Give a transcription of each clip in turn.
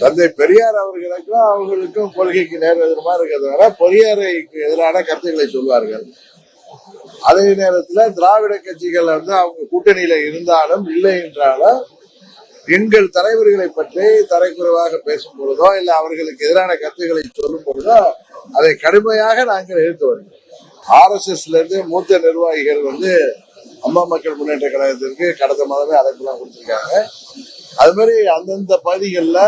தந்தை பெரியார் அவர்களுக்கும் அவங்களுக்கும் கொள்கைக்கு நேர் எதிரமா இருக்கிறதுனால பெரியாருக்கு எதிரான கருத்துக்களை சொல்வார்கள். அதே நேரத்தில் திராவிட கட்சிகள் அவங்க கூட்டணியில இருந்தாலும் இல்லை என்றாலும் எங்கள் தலைவர்களை பற்றி தரைக்குறைவாக பேசும் பொழுதோ இல்ல அவர்களுக்கு எதிரான கருத்துக்களை சொல்லும் பொழுதோ அதை கடுமையாக நாங்கள் எதிர்த்து வருகிறோம். RSSல இருந்து மூத்த நிர்வாகிகள் அம்மா மக்கள் முன்னேற்ற கழகத்திற்கு கடந்த மாதமே அழைப்புலாம் கொடுத்திருக்காங்க. அது மாதிரி அந்தந்த பகுதிகளில்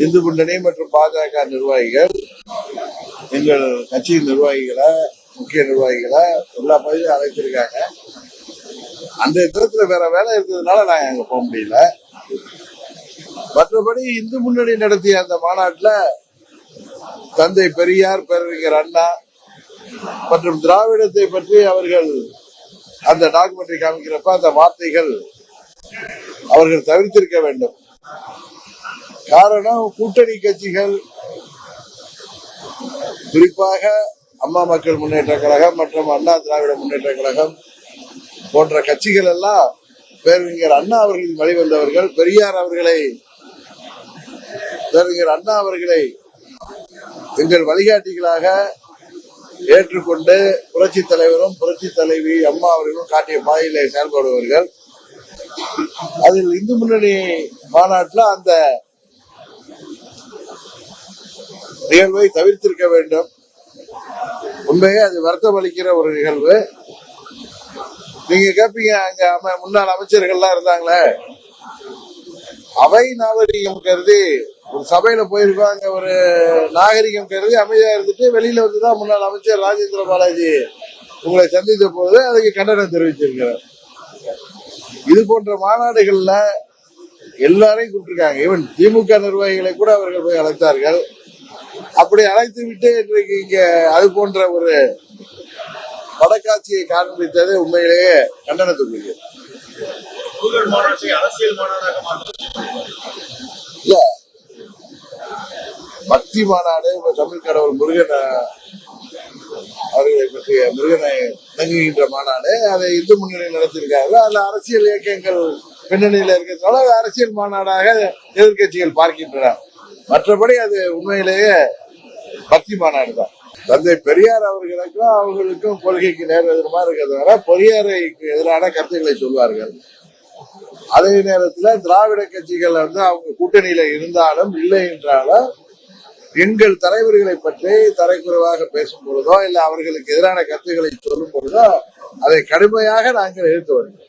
இந்து முன்னணி மற்றும் பாஜக நிர்வாகிகள் எங்கள் கட்சியின் நிர்வாகிகளை முக்கிய நிர்வாகிகளை எல்லா பகுதியும் அழைத்திருக்காங்க. அந்த இடத்துல வேற வேலை இருந்ததுனால நான் அங்க போக முடியல. மற்றபடி இந்து முன்னணி நடத்திய அந்த மாநாட்டில் தந்தை பெரியார், பேரறிஞர் அண்ணா மற்றும் திராவிடத்தை பற்றி அவர்கள் அந்த டாக்குமெண்ட்ரி காமிக்கிறப்ப அந்த வார்த்தைகள் அவர்கள் தவிர்த்திருக்க வேண்டும். காரணம், கூட்டணி கட்சிகள் குறிப்பாக அம்மா மக்கள் முன்னேற்ற கழகம் மற்றும் அண்ணா திராவிட முன்னேற்ற கழகம் போன்ற கட்சிகள் எல்லாம் பேரறிஞர் அண்ணா அவர்களின் வழிவந்தவர்கள். பேரறிஞர் அண்ணா அவர்களை எங்கள் வழிகாட்டிகளாக ஏற்றுக்கொண்டு புரட்சி தலைவரும் புரட்சி தலைவி அம்மா அவர்களும் காட்டிய பாதையிலே செயல்படுவார்கள். அதில் இந்து முன்னணி மாநாட்டில் அந்த நிகழ்வை தவிர்த்திருக்க வேண்டும். உண்மையே அது வருத்தம் அளிக்கிற ஒரு நிகழ்வு. நீங்க கேட்பீங்க, அங்க முன்னாள் அமைச்சர்கள்லாம் இருந்தாங்களே, அவை நாகரிகம் கருதி ஒரு சபையில போயிருக்கோம், அங்க ஒரு நாகரிகம் கருதி அமைதியா இருந்துட்டு வெளியில வந்துதான் முன்னாள் அமைச்சர் ராஜேந்திர பாலாஜி உங்களை சந்தித்த போது அதுக்கு கண்டனம் தெரிவிச்சிருக்கிறார். இது போன்ற மாநாடுகள்ல எல்லாரையும் கூப்பிட்டுருக்காங்க. ஈவன் திமுக நிர்வாகிகளை கூட அவர்கள் போய் அழைத்தார்கள். அப்படி அழைத்து விட்டு இன்றைக்கு இங்க அது போன்ற ஒரு படக்காட்சியை காண்பித்தது உண்மையிலேயே கண்டனத்துக்குரிய. இல்ல, பக்தி மாநாடு, தமிழ் கடவுள் முருகன் அவர்களை பற்றிய முருகனை இணங்குகின்ற மாநாடு, அதை இந்து முன்னணி நடத்தியிருக்காங்க. அதுல அரசியல் இயக்கங்கள் பின்னணியில இருக்கிறதுனால அரசியல் மாநாடாக எதிர்கட்சிகள் பார்க்கின்றன. மற்றபடி அது உண்மையிலேயே பக்தி மாநாடு தான். தந்தை பெரியார் அவர்களுக்கும் அவங்களுக்கும் கொள்கைக்கு நேர் எதிரமா இருக்கிறதுனால பெரியாருக்கு எதிரான கருத்துக்களை சொல்வார்கள். அதே நேரத்தில் திராவிட கட்சிகள் அவங்க கூட்டணியில இருந்தாலும் இல்லை என்றாலும் எங்கள் தலைவர்களை பற்றி தரைக்குறைவாக பேசும் பொழுதோ இல்ல அவர்களுக்கு எதிரான கருத்துக்களை சொல்லும் பொழுதோ அதை கடுமையாக நாங்கள் எதிர்த்து வருகிறோம்.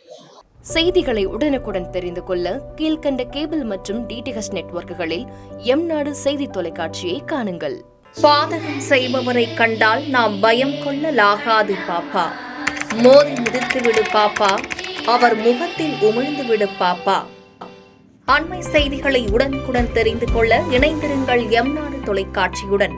செய்திகளை உடனுக்குடன் தெரிந்து கொள்ள கீழ்கண்ட கேபிள் மற்றும் DTH நெட்வொர்க்குகளில் எம்நாடு செய்தி தொலைக்காட்சியை காணுங்கள். பாதகம் செய்பவரை கண்டால் நாம் பயம் கொள்ளலாகாது பாப்பா. மோதி மிதித்து விடு பாப்பா, அவர் முகத்தில் உமிழ்ந்து விடு பாப்பா. அண்மை செய்திகளை உடனுக்குடன் தெரிந்து கொள்ள இணைந்திருங்கள் எம்நாடு தொலைக்காட்சியுடன்.